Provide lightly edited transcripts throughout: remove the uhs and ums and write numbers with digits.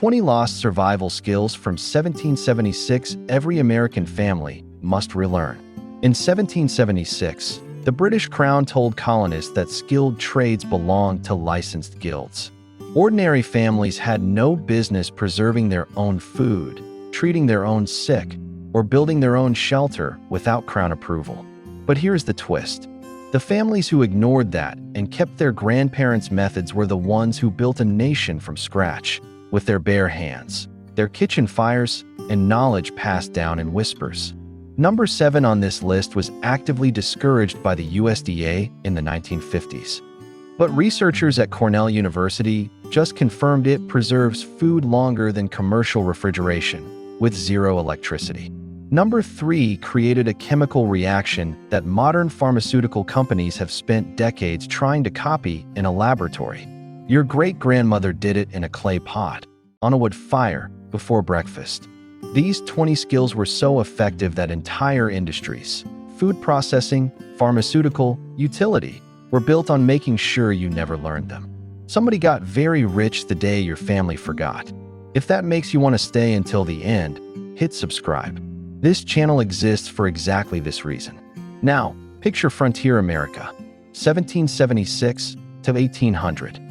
20 lost survival skills from 1776 every American family must relearn. In 1776, the British Crown told colonists that skilled trades belonged to licensed guilds. Ordinary families had no business preserving their own food, treating their own sick, or building their own shelter without Crown approval. But here's the twist. The families who ignored that and kept their grandparents' methods were the ones who built a nation from scratch, with their bare hands, their kitchen fires, and knowledge passed down in whispers. Number 7 on this list was actively discouraged by the USDA in the 1950s. But researchers at Cornell University just confirmed it preserves food longer than commercial refrigeration, with zero electricity. Number 3 created a chemical reaction that modern pharmaceutical companies have spent decades trying to copy in a laboratory. Your great-grandmother did it in a clay pot, on a wood fire, before breakfast. These 20 skills were so effective that entire industries, food processing, pharmaceutical, utility, were built on making sure you never learned them. Somebody got very rich the day your family forgot. If that makes you want to stay until the end, hit subscribe. This channel exists for exactly this reason. Now, picture frontier America, 1776 to 1800.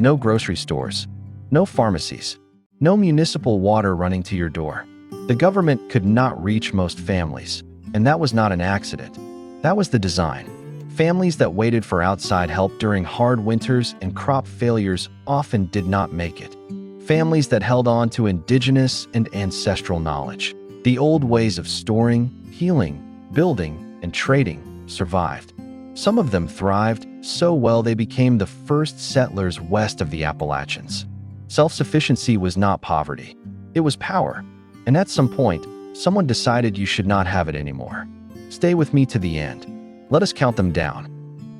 No grocery stores, no pharmacies, no municipal water running to your door. The government could not reach most families, and that was not an accident. That was the design. Families that waited for outside help during hard winters and crop failures often did not make it. Families that held on to indigenous and ancestral knowledge. The old ways of storing, healing, building, and trading survived. Some of them thrived so well they became the first settlers west of the Appalachians. Self-sufficiency was not poverty. It was power. And at some point, someone decided you should not have it anymore. Stay with me to the end. Let us count them down.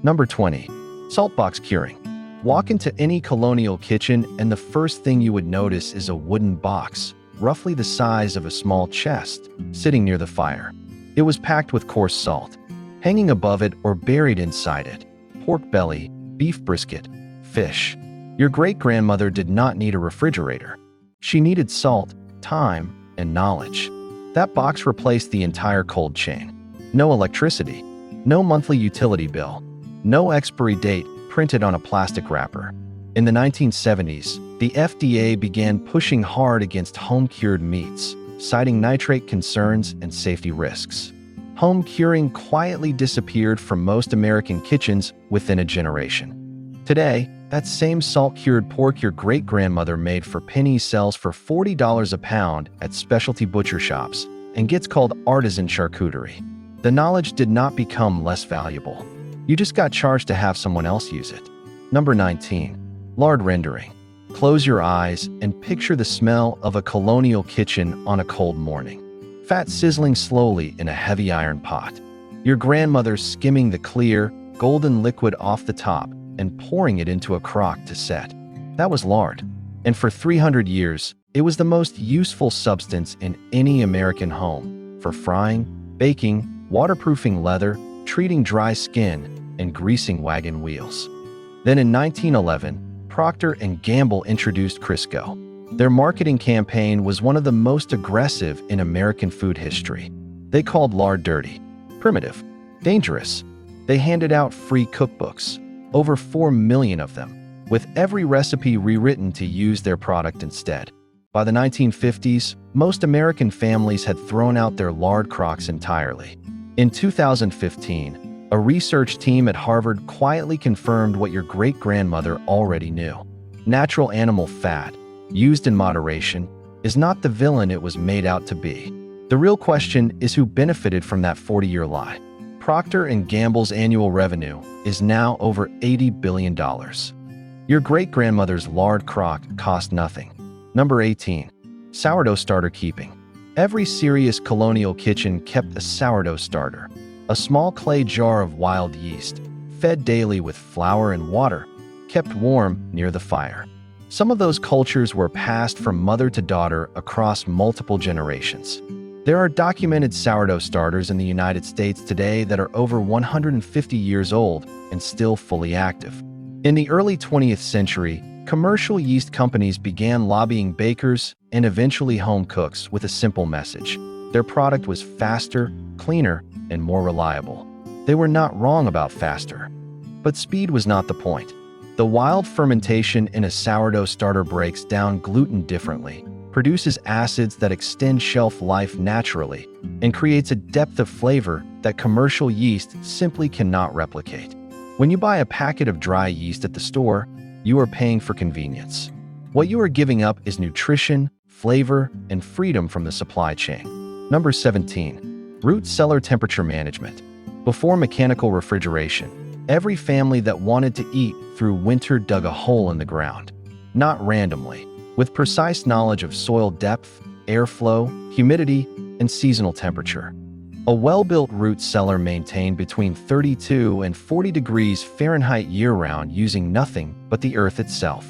Number 20. Saltbox curing. Walk into any colonial kitchen and the first thing you would notice is a wooden box, roughly the size of a small chest, sitting near the fire. It was packed with coarse salt. Hanging above it or buried inside it, pork belly, beef brisket, fish. Your great-grandmother did not need a refrigerator. She needed salt, time, and knowledge. That box replaced the entire cold chain. No electricity. No monthly utility bill. No expiry date printed on a plastic wrapper. In the 1970s, the FDA began pushing hard against home-cured meats, citing nitrate concerns and safety risks. Home curing quietly disappeared from most American kitchens within a generation. Today, that same salt-cured pork your great-grandmother made for pennies sells for $40 a pound at specialty butcher shops and gets called artisan charcuterie. The knowledge did not become less valuable. You just got charged to have someone else use it. Number 19. Lard rendering. Close your eyes and picture the smell of a colonial kitchen on a cold morning. Fat sizzling slowly in a heavy iron pot. Your grandmother skimming the clear, golden liquid off the top and pouring it into a crock to set. That was lard. And for 300 years, it was the most useful substance in any American home for frying, baking, waterproofing leather, treating dry skin, and greasing wagon wheels. Then in 1911, Procter & Gamble introduced Crisco. Their marketing campaign was one of the most aggressive in American food history. They called lard dirty, primitive, dangerous. They handed out free cookbooks, over 4 million of them, with every recipe rewritten to use their product instead. By the 1950s, most American families had thrown out their lard crocks entirely. In 2015, a research team at Harvard quietly confirmed what your great-grandmother already knew. Natural animal fat, used in moderation, is not the villain it was made out to be. The real question is who benefited from that 40-year lie. Procter & Gamble's annual revenue is now over $80 billion. Your great-grandmother's lard crock cost nothing. Number 18. Sourdough starter keeping. Every serious colonial kitchen kept a sourdough starter, a small clay jar of wild yeast, fed daily with flour and water, kept warm near the fire. Some of those cultures were passed from mother to daughter across multiple generations. There are documented sourdough starters in the United States today that are over 150 years old and still fully active. In the early 20th century, Commercial yeast companies began lobbying bakers and eventually home cooks with a simple message. Their product was faster, cleaner, and more reliable. They were not wrong about faster. But speed was not the point. The wild fermentation in a sourdough starter breaks down gluten differently, produces acids that extend shelf life naturally, and creates a depth of flavor that commercial yeast simply cannot replicate. When you buy a packet of dry yeast at the store, you are paying for convenience. What you are giving up is nutrition, flavor, and freedom from the supply chain. Number 17. Root cellar temperature management. Before mechanical refrigeration, every family that wanted to eat through winter dug a hole in the ground. Not randomly, with precise knowledge of soil depth, airflow, humidity, and seasonal temperature. A well-built root cellar maintained between 32 and 40 degrees Fahrenheit year-round using nothing but the earth itself.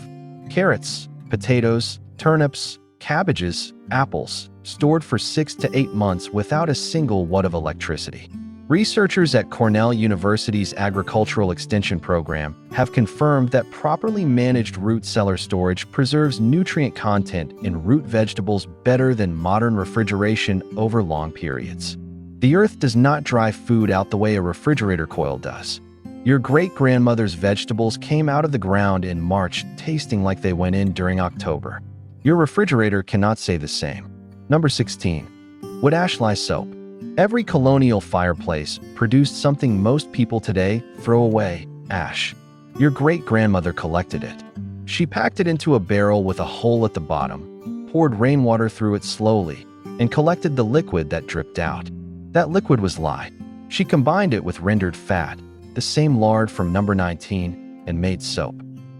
Carrots, potatoes, turnips, cabbages, apples, stored for 6 to 8 months without a single watt of electricity. Researchers at Cornell University's Agricultural Extension Program have confirmed that properly managed root cellar storage preserves nutrient content in root vegetables better than modern refrigeration over long periods. The earth does not dry food out the way a refrigerator coil does. Your great-grandmother's vegetables came out of the ground in March, tasting like they went in during October. Your refrigerator cannot say the same. Number 16. Wood ash lye soap. Every colonial fireplace produced something most people today throw away: ash. Your great-grandmother collected it. She packed it into a barrel with a hole at the bottom, poured rainwater through it slowly, and collected the liquid that dripped out. That liquid was lye. She combined it with rendered fat, the same lard from number 19, and made soap.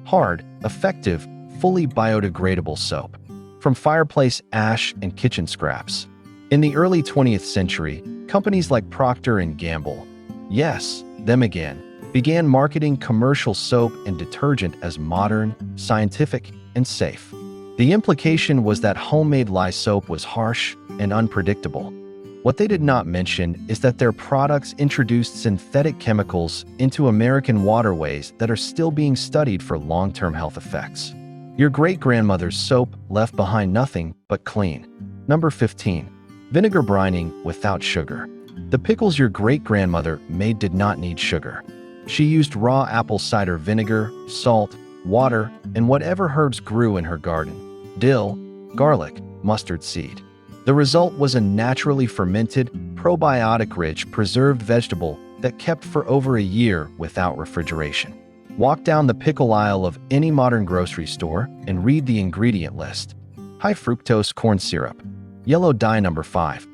Hard, effective, fully biodegradable soap. From fireplace ash and kitchen scraps. In the early 20th century, companies like Procter & Gamble, yes, them again, began marketing commercial soap and detergent as modern, scientific, and safe. The implication was that homemade lye soap was harsh and unpredictable. What they did not mention is that their products introduced synthetic chemicals into American waterways that are still being studied for long-term health effects. Your great-grandmother's soap left behind nothing but clean. Number 15. Vinegar-Brining without sugar. The pickles your great-grandmother made did not need sugar. She used raw apple cider vinegar, salt, water, and whatever herbs grew in her garden: dill, garlic, mustard seed. The result was a naturally fermented, probiotic-rich, preserved vegetable that kept for over a year without refrigeration. Walk down the pickle aisle of any modern grocery store and read the ingredient list. High fructose corn syrup. Yellow dye number 5.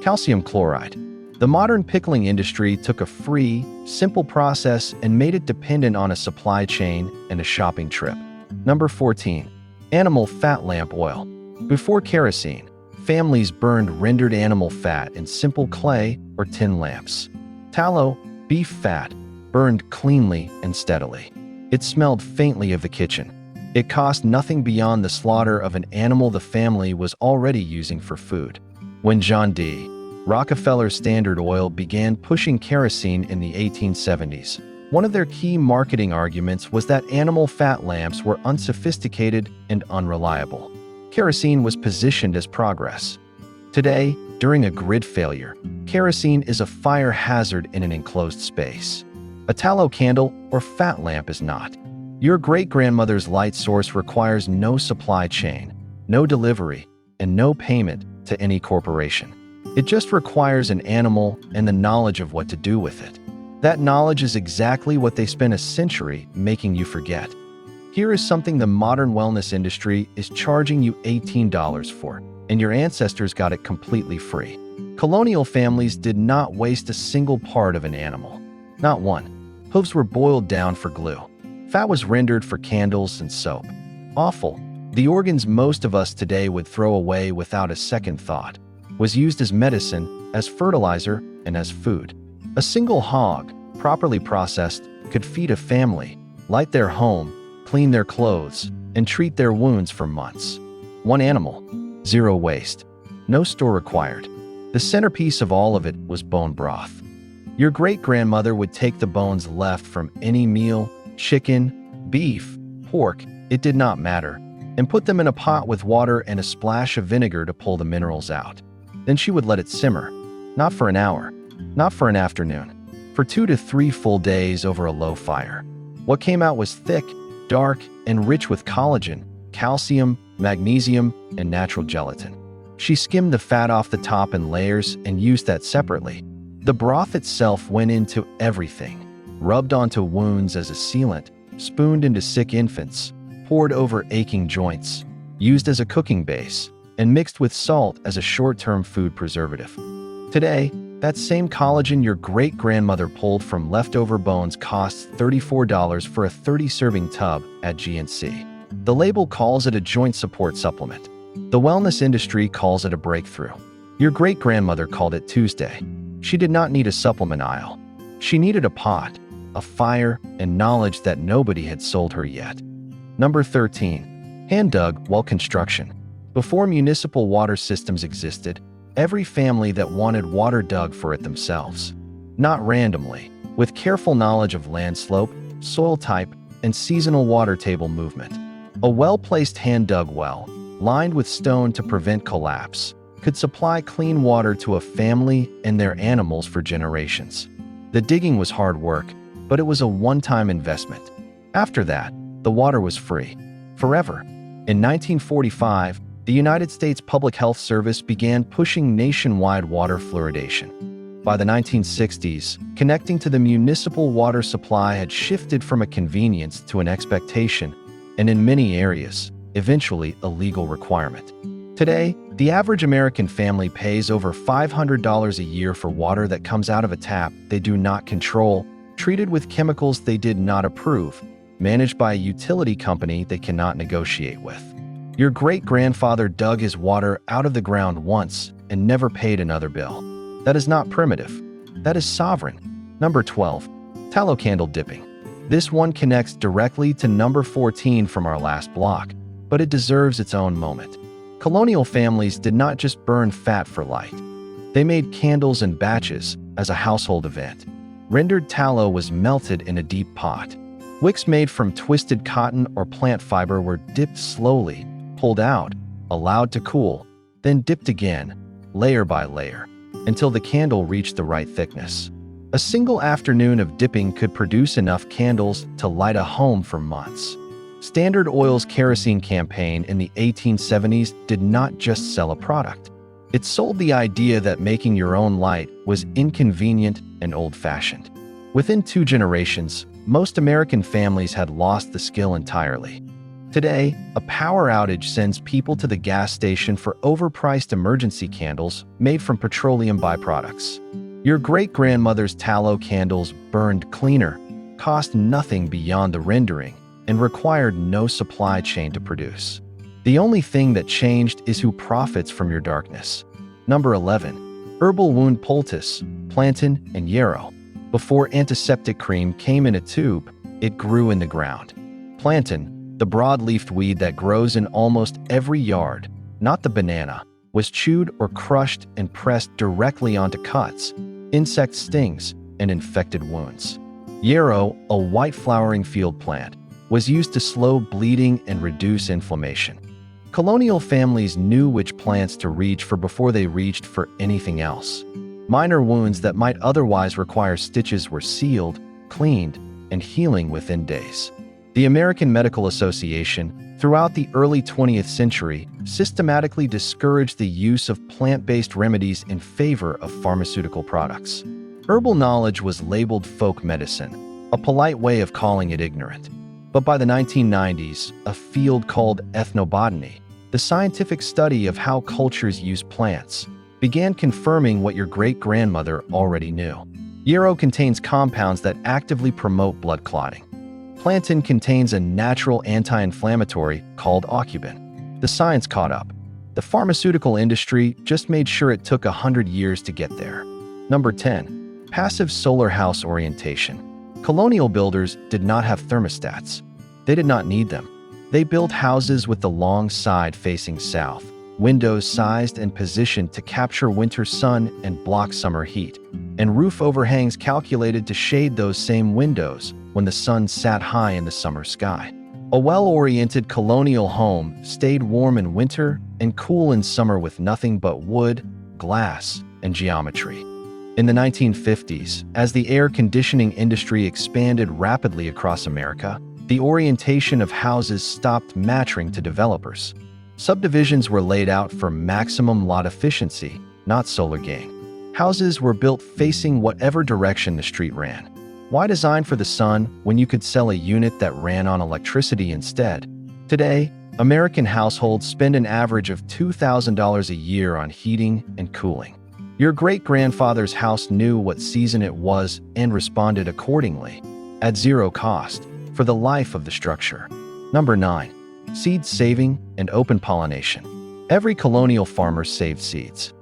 Calcium chloride. The modern pickling industry took a free, simple process and made it dependent on a supply chain and a shopping trip. Number 14. Animal fat lamp oil. Before kerosene, families burned rendered animal fat in simple clay or tin lamps. Tallow, beef fat, burned cleanly and steadily. It smelled faintly of the kitchen. It cost nothing beyond the slaughter of an animal the family was already using for food. When John D. Rockefeller's Standard Oil began pushing kerosene in the 1870s, one of their key marketing arguments was that animal fat lamps were unsophisticated and unreliable. Kerosene was positioned as progress. Today, during a grid failure, kerosene is a fire hazard in an enclosed space. A tallow candle or fat lamp is not. Your great-grandmother's light source requires no supply chain, no delivery, and no payment to any corporation. It just requires an animal and the knowledge of what to do with it. That knowledge is exactly what they spent a century making you forget. Here is something the modern wellness industry is charging you $18 for, and your ancestors got it completely free. Colonial families did not waste a single part of an animal. Not one. Hooves were boiled down for glue. Fat was rendered for candles and soap. Awful. The organs most of us today would throw away without a second thought was used as medicine, as fertilizer, and as food. A single hog, properly processed, could feed a family, light their home, clean their clothes, and treat their wounds for months. One animal, zero waste, no store required. The centerpiece of all of it was bone broth. Your great-grandmother would take the bones left from any meal, chicken, beef, pork, It did not matter, and put them in a pot with water and a splash of vinegar to pull the minerals out. Then she would let it simmer, not for an hour, not for an afternoon, for 2 to 3 full days over a low fire. What came out was thick, dark, and rich with collagen, calcium, magnesium, and natural gelatin. She skimmed the fat off the top in layers and used that separately. The broth itself went into everything, rubbed onto wounds as a sealant, spooned into sick infants, poured over aching joints, used as a cooking base, and mixed with salt as a short-term food preservative. Today, that same collagen your great-grandmother pulled from leftover bones costs $34 for a 30-serving tub at GNC. The label calls it a joint support supplement. The wellness industry calls it a breakthrough. Your great-grandmother called it Tuesday. She did not need a supplement aisle. She needed a pot, a fire, and knowledge that nobody had sold her yet. Number 13. Hand-dug well construction. Before municipal water systems existed, every family that wanted water dug for it themselves. Not randomly, with careful knowledge of land slope, soil type, and seasonal water table movement. A well-placed hand-dug well, lined with stone to prevent collapse, could supply clean water to a family and their animals for generations. The digging was hard work, but it was a one-time investment. After that, the water was free, forever. In 1945, the United States Public Health Service began pushing nationwide water fluoridation. By the 1960s, connecting to the municipal water supply had shifted from a convenience to an expectation, and in many areas, eventually a legal requirement. Today, the average American family pays over $500 a year for water that comes out of a tap they do not control, treated with chemicals they did not approve, managed by a utility company they cannot negotiate with. Your great-grandfather dug his water out of the ground once and never paid another bill. That is not primitive. That is sovereign. Number 12. Tallow candle dipping. This one connects directly to number 14 from our last block, but it deserves its own moment. Colonial families did not just burn fat for light. They made candles in batches as a household event. Rendered tallow was melted in a deep pot. Wicks made from twisted cotton or plant fiber were dipped slowly, pulled out, allowed to cool, then dipped again, layer by layer, until the candle reached the right thickness. A single afternoon of dipping could produce enough candles to light a home for months. Standard Oil's kerosene campaign in the 1870s did not just sell a product. It sold the idea that making your own light was inconvenient and old-fashioned. Within 2 generations, most American families had lost the skill entirely. Today, a power outage sends people to the gas station for overpriced emergency candles made from petroleum byproducts. Your great-grandmother's tallow candles burned cleaner, cost nothing beyond the rendering, and required no supply chain to produce. The only thing that changed is who profits from your darkness. Number 11. Herbal wound poultice, plantain, and yarrow. Before antiseptic cream came in a tube, it grew in the ground. Plantain, the broad-leafed weed that grows in almost every yard, not the banana, was chewed or crushed and pressed directly onto cuts, insect stings, and infected wounds. Yarrow, a white-flowering field plant, was used to slow bleeding and reduce inflammation. Colonial families knew which plants to reach for before they reached for anything else. Minor wounds that might otherwise require stitches were sealed, cleaned, and healing within days. The American Medical Association, throughout the early 20th century, systematically discouraged the use of plant-based remedies in favor of pharmaceutical products. Herbal knowledge was labeled folk medicine, a polite way of calling it ignorant. But by the 1990s, a field called ethnobotany, the scientific study of how cultures use plants, began confirming what your great-grandmother already knew. Yarrow contains compounds that actively promote blood clotting. Plantain contains a natural anti-inflammatory called aucubin. The science caught up. The pharmaceutical industry just made sure it took 100 years to get there. Number 10. Passive solar house orientation. Colonial builders did not have thermostats. They did not need them. They built houses with the long side facing south, windows sized and positioned to capture winter sun and block summer heat, and roof overhangs calculated to shade those same windows when the sun sat high in the summer sky. A well-oriented colonial home stayed warm in winter and cool in summer with nothing but wood, glass, and geometry. In the 1950s, as the air conditioning industry expanded rapidly across America, the orientation of houses stopped matching to developers. Subdivisions were laid out for maximum lot efficiency, not solar gain. Houses were built facing whatever direction the street ran. Why design for the sun when you could sell a unit that ran on electricity instead? Today, American households spend an average of $2,000 a year on heating and cooling. Your great-grandfather's house knew what season it was and responded accordingly, at zero cost, for the life of the structure. Number 9. Seed saving and open pollination. Every colonial farmer saved seeds.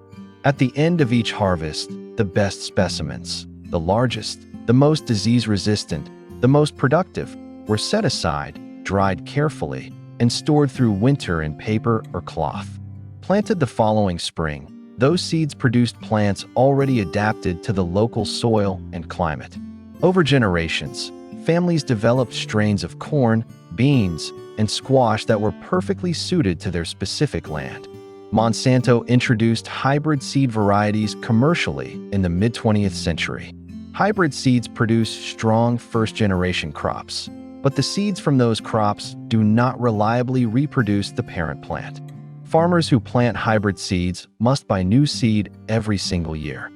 At the end of each harvest, the best specimens, the largest, the most disease-resistant, the most productive, were set aside, dried carefully, and stored through winter in paper or cloth. Planted the following spring, those seeds produced plants already adapted to the local soil and climate. Over generations, families developed strains of corn, beans, and squash that were perfectly suited to their specific land. Monsanto introduced hybrid seed varieties commercially in the mid-20th century. Hybrid seeds produce strong first-generation crops, but the seeds from those crops do not reliably reproduce the parent plant. Farmers who plant hybrid seeds must buy new seed every single year.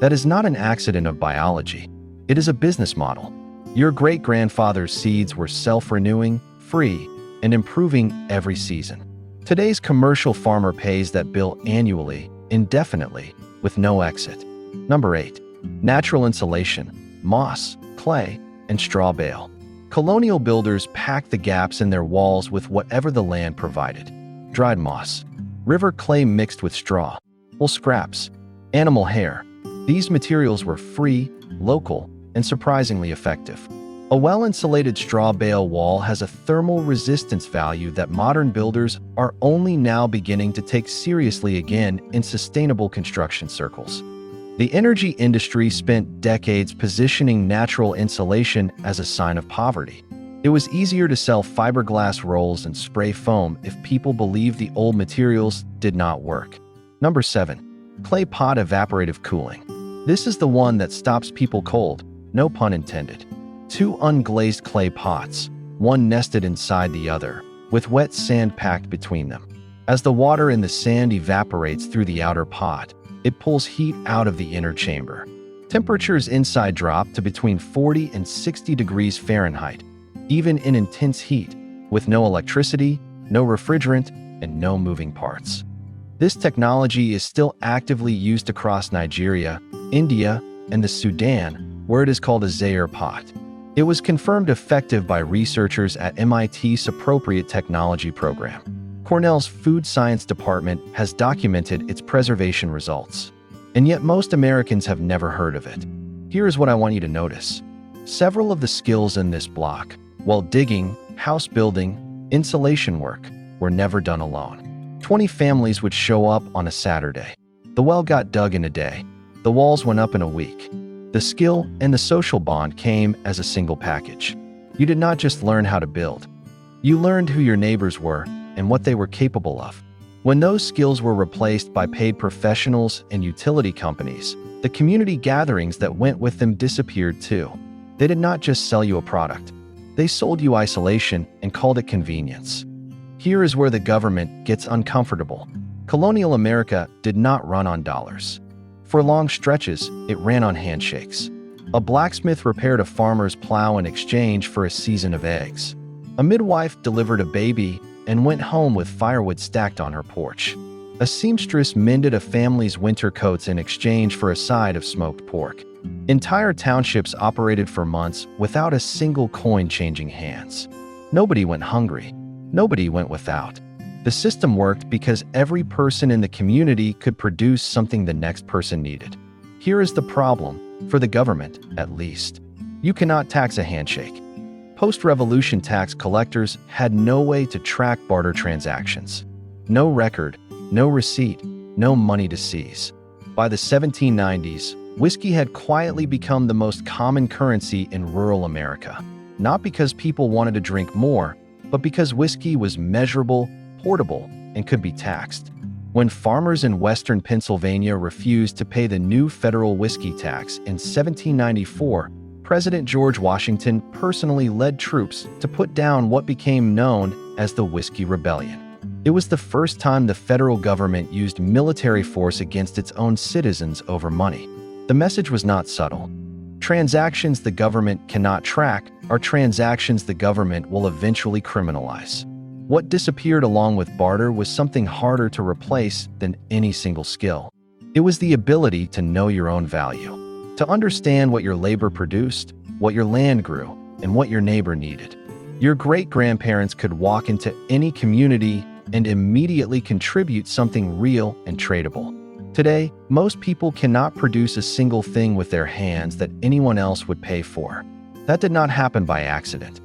That is not an accident of biology. It is a business model. Your great-grandfather's seeds were self-renewing, free, and improving every season. Today's commercial farmer pays that bill annually, indefinitely, with no exit. Number 8. Natural insulation, moss, clay, and straw bale. Colonial builders packed the gaps in their walls with whatever the land provided. Dried moss, river clay mixed with straw, wool scraps, animal hair. These materials were free, local, and surprisingly effective. A well-insulated straw bale wall has a thermal resistance value that modern builders are only now beginning to take seriously again in sustainable construction circles. The energy industry spent decades positioning natural insulation as a sign of poverty. It was easier to sell fiberglass rolls and spray foam if people believed the old materials did not work. Number 7. Clay pot evaporative cooling. This is the one that stops people cold, no pun intended. 2 unglazed clay pots, one nested inside the other, with wet sand packed between them. As the water in the sand evaporates through the outer pot, it pulls heat out of the inner chamber. Temperatures inside drop to between 40 and 60 degrees Fahrenheit, even in intense heat, with no electricity, no refrigerant, and no moving parts. This technology is still actively used across Nigeria, India, and the Sudan, where it is called a Zaire pot. It was confirmed effective by researchers at MIT's Appropriate Technology program. Cornell's Food Science Department has documented its preservation results. And yet most Americans have never heard of it. Here is what I want you to notice. Several of the skills in this block, well digging, house building, insulation work, were never done alone. 20 families would show up on a Saturday. The well got dug in a day. The walls went up in a week. The skill and the social bond came as a single package. You did not just learn how to build. You learned who your neighbors were and what they were capable of. When those skills were replaced by paid professionals and utility companies, the community gatherings that went with them disappeared too. They did not just sell you a product. They sold you isolation and called it convenience. Here is where the government gets uncomfortable. Colonial America did not run on dollars. For long stretches, it ran on handshakes. A blacksmith repaired a farmer's plow in exchange for a season of eggs. A midwife delivered a baby and went home with firewood stacked on her porch. A seamstress mended a family's winter coats in exchange for a side of smoked pork. Entire townships operated for months without a single coin changing hands. Nobody went hungry. Nobody went without. The system worked because every person in the community could produce something the next person needed. Here is the problem, for the government, at least. You cannot tax a handshake. Post-revolution tax collectors had no way to track barter transactions. No record, no receipt, no money to seize. By the 1790s, whiskey had quietly become the most common currency in rural America. Not because people wanted to drink more, but because whiskey was measurable, portable, and could be taxed. When farmers in western Pennsylvania refused to pay the new federal whiskey tax in 1794, President George Washington personally led troops to put down what became known as the Whiskey Rebellion. It was the first time the federal government used military force against its own citizens over money. The message was not subtle. Transactions the government cannot track are transactions the government will eventually criminalize. What disappeared along with barter was something harder to replace than any single skill. It was the ability to know your own value, to understand what your labor produced, what your land grew, and what your neighbor needed. Your great-grandparents could walk into any community and immediately contribute something real and tradable. Today, most people cannot produce a single thing with their hands that anyone else would pay for. That did not happen by accident.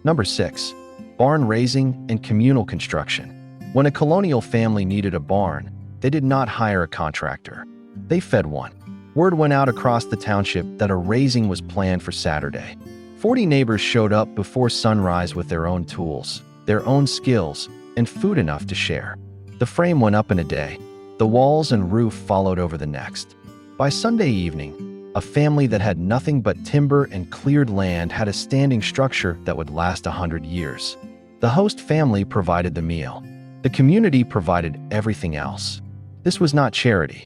Number 6. Barn raising and communal construction. When a colonial family needed a barn, they did not hire a contractor. They fed one. Word went out across the township that a raising was planned for Saturday. 40 neighbors showed up before sunrise with their own tools, their own skills, and food enough to share. The frame went up in a day. The walls and roof followed over the next. By Sunday evening, a family that had nothing but timber and cleared land had a standing structure that would last 100 years. The host family provided the meal. The community provided everything else. This was not charity.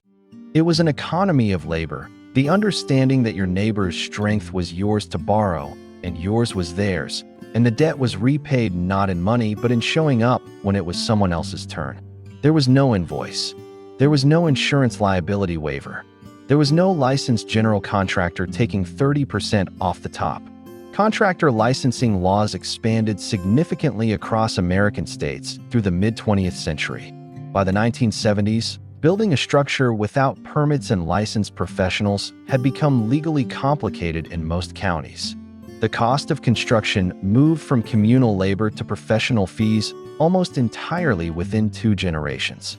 It was an economy of labor, the understanding that your neighbor's strength was yours to borrow, and yours was theirs, and the debt was repaid not in money but in showing up when it was someone else's turn. There was no invoice. There was no insurance liability waiver. There was no licensed general contractor taking 30% off the top. Contractor licensing laws expanded significantly across American states through the mid-20th century. By the 1970s, building a structure without permits and licensed professionals had become legally complicated in most counties. The cost of construction moved from communal labor to professional fees almost entirely within 2 generations.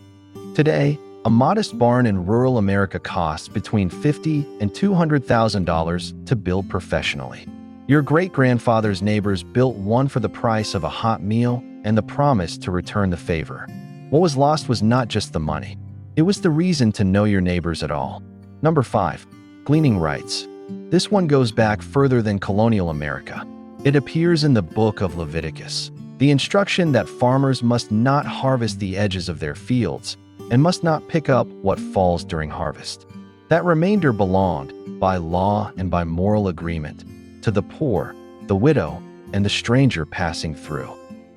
Today, a modest barn in rural America costs between $50,000 and $200,000 to build professionally. Your great-grandfather's neighbors built one for the price of a hot meal and the promise to return the favor. What was lost was not just the money. It was the reason to know your neighbors at all. Number 5. Gleaning rights. This one goes back further than colonial America. It appears in the book of Leviticus. The instruction that farmers must not harvest the edges of their fields and must not pick up what falls during harvest. That remainder belonged, by law and by moral agreement, to the poor, the widow, and the stranger passing through.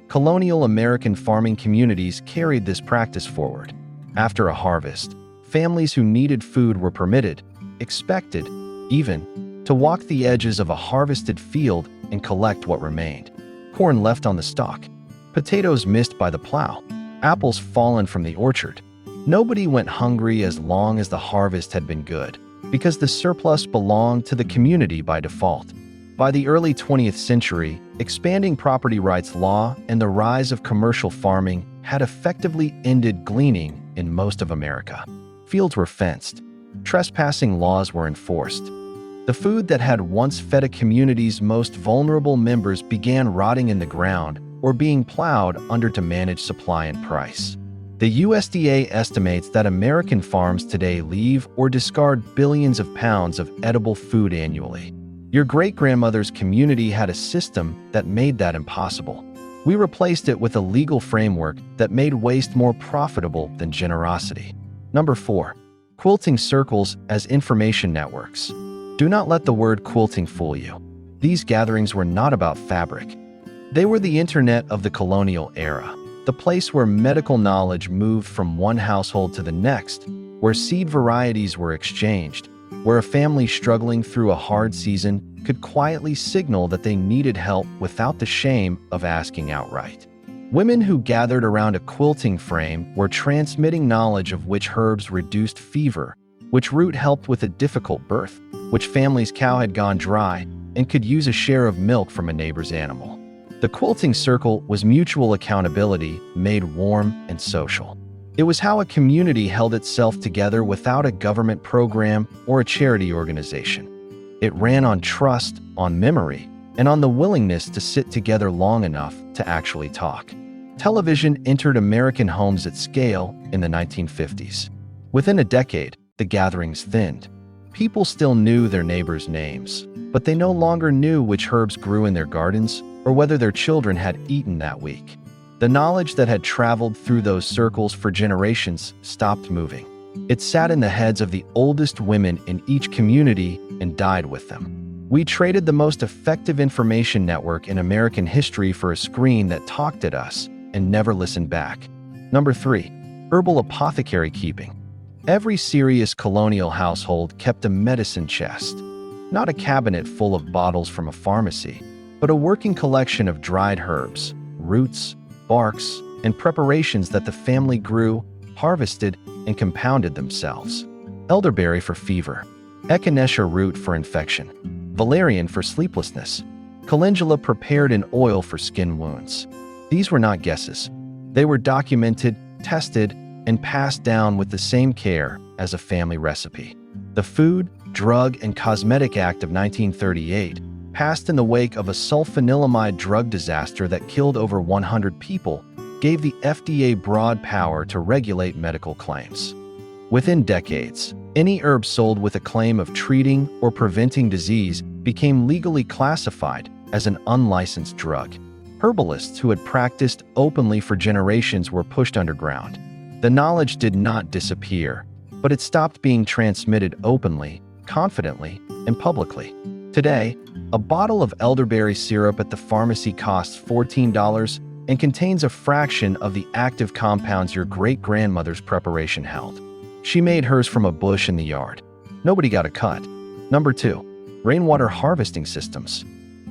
Colonial American farming communities carried this practice forward. After a harvest, families who needed food were permitted, expected, even, to walk the edges of a harvested field and collect what remained. Corn left on the stalk, potatoes missed by the plow, apples fallen from the orchard. Nobody went hungry as long as the harvest had been good, because the surplus belonged to the community by default. By the early 20th century, expanding property rights law and the rise of commercial farming had effectively ended gleaning in most of America. Fields were fenced. Trespassing laws were enforced. The food that had once fed a community's most vulnerable members began rotting in the ground or being plowed under to manage supply and price. The USDA estimates that American farms today leave or discard billions of pounds of edible food annually. Your great-grandmother's community had a system that made that impossible. We replaced it with a legal framework that made waste more profitable than generosity. Number 4. Quilting circles as information networks. Do not let the word quilting fool you. These gatherings were not about fabric. They were the internet of the colonial era, the place where medical knowledge moved from one household to the next, where seed varieties were exchanged, where a family struggling through a hard season could quietly signal that they needed help without the shame of asking outright. Women who gathered around a quilting frame were transmitting knowledge of which herbs reduced fever, which root helped with a difficult birth, which family's cow had gone dry and could use a share of milk from a neighbor's animal. The quilting circle was mutual accountability made warm and social. It was how a community held itself together without a government program or a charity organization. It ran on trust, on memory, and on the willingness to sit together long enough to actually talk. Television entered American homes at scale in the 1950s. Within a decade, the gatherings thinned. People still knew their neighbors' names, but they no longer knew which herbs grew in their gardens or whether their children had eaten that week. The knowledge that had traveled through those circles for generations stopped moving. It sat in the heads of the oldest women in each community and died with them. We traded the most effective information network in American history for a screen that talked at us and never listened back. Number 3. Herbal apothecary keeping. Every serious colonial household kept a medicine chest. Not a cabinet full of bottles from a pharmacy, but a working collection of dried herbs, roots, barks, and preparations that the family grew, harvested, and compounded themselves. Elderberry for fever, echinacea root for infection, valerian for sleeplessness, calendula prepared in oil for skin wounds. These were not guesses. They were documented, tested, and passed down with the same care as a family recipe. The Food, Drug, and Cosmetic Act of 1938, passed in the wake of a sulfanilamide drug disaster that killed over 100 people, gave the FDA broad power to regulate medical claims. Within decades, any herb sold with a claim of treating or preventing disease became legally classified as an unlicensed drug. Herbalists who had practiced openly for generations were pushed underground. The knowledge did not disappear, but it stopped being transmitted openly, confidently, and publicly. Today, a bottle of elderberry syrup at the pharmacy costs $14 and contains a fraction of the active compounds your great-grandmother's preparation held. She made hers from a bush in the yard. Nobody got a cut. Number 2. Rainwater harvesting systems.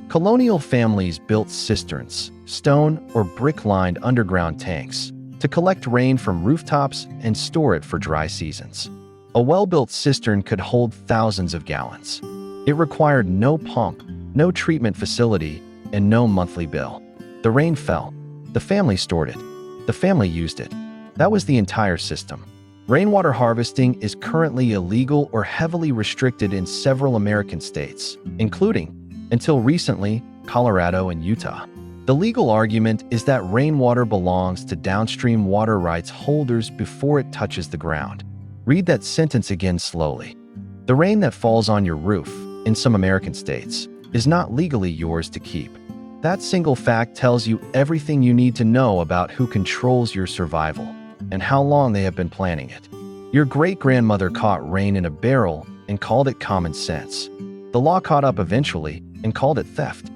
Colonial families built cisterns, stone or brick-lined underground tanks, to collect rain from rooftops and store it for dry seasons. A well-built cistern could hold thousands of gallons. It required no pump, no treatment facility, and no monthly bill. The rain fell. The family stored it. The family used it. That was the entire system. Rainwater harvesting is currently illegal or heavily restricted in several American states, including, until recently, Colorado and Utah. The legal argument is that rainwater belongs to downstream water rights holders before it touches the ground. Read that sentence again slowly. The rain that falls on your roof, in some American states, is not legally yours to keep. That single fact tells you everything you need to know about who controls your survival and how long they have been planning it. Your great-grandmother caught rain in a barrel and called it common sense. The law caught up eventually and called it theft.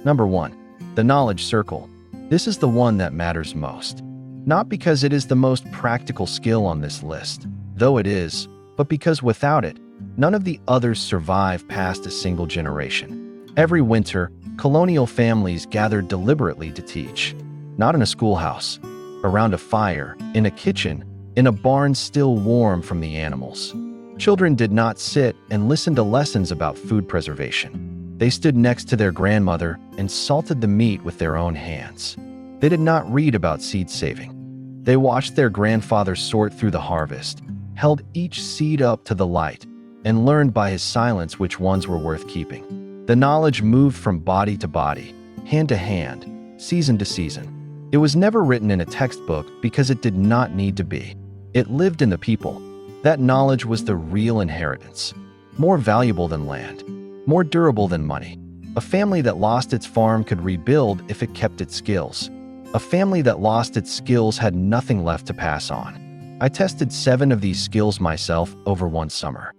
Number 1. The knowledge circle. This is the one that matters most. Not because it is the most practical skill on this list, though it is, but because without it, none of the others survive past a single generation. Every winter, colonial families gathered deliberately to teach. Not in a schoolhouse, around a fire, in a kitchen, in a barn still warm from the animals. Children did not sit and listen to lessons about food preservation. They stood next to their grandmother and salted the meat with their own hands. They did not read about seed saving. They watched their grandfather sort through the harvest, held each seed up to the light, and learned by his silence which ones were worth keeping. The knowledge moved from body to body, hand to hand, season to season. It was never written in a textbook because it did not need to be. It lived in the people. That knowledge was the real inheritance, more valuable than land, more durable than money. A family that lost its farm could rebuild if it kept its skills. A family that lost its skills had nothing left to pass on. I tested 7 of these skills myself over one summer.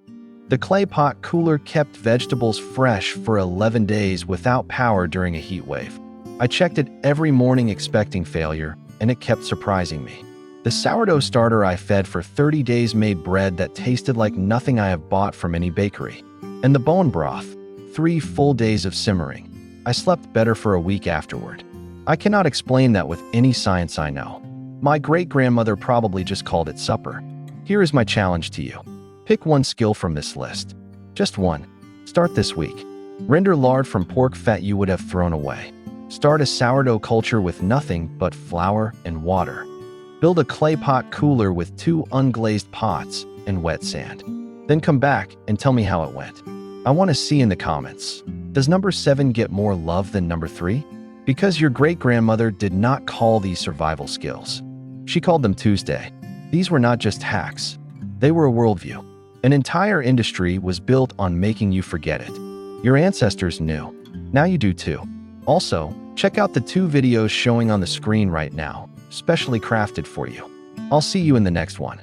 The clay pot cooler kept vegetables fresh for 11 days without power during a heat wave. I checked it every morning expecting failure, and it kept surprising me. The sourdough starter I fed for 30 days made bread that tasted like nothing I have bought from any bakery. And the bone broth, 3 full days of simmering. I slept better for a week afterward. I cannot explain that with any science I know. My great-grandmother probably just called it supper. Here is my challenge to you. Pick one skill from this list. Just one. Start this week. Render lard from pork fat you would have thrown away. Start a sourdough culture with nothing but flour and water. Build a clay pot cooler with 2 unglazed pots and wet sand. Then come back and tell me how it went. I want to see in the comments. Does number 7 get more love than number 3? Because your great-grandmother did not call these survival skills. She called them Tuesday. These were not just hacks. They were a worldview. An entire industry was built on making you forget it. Your ancestors knew. Now you do too. Also, check out the 2 videos showing on the screen right now, specially crafted for you. I'll see you in the next one.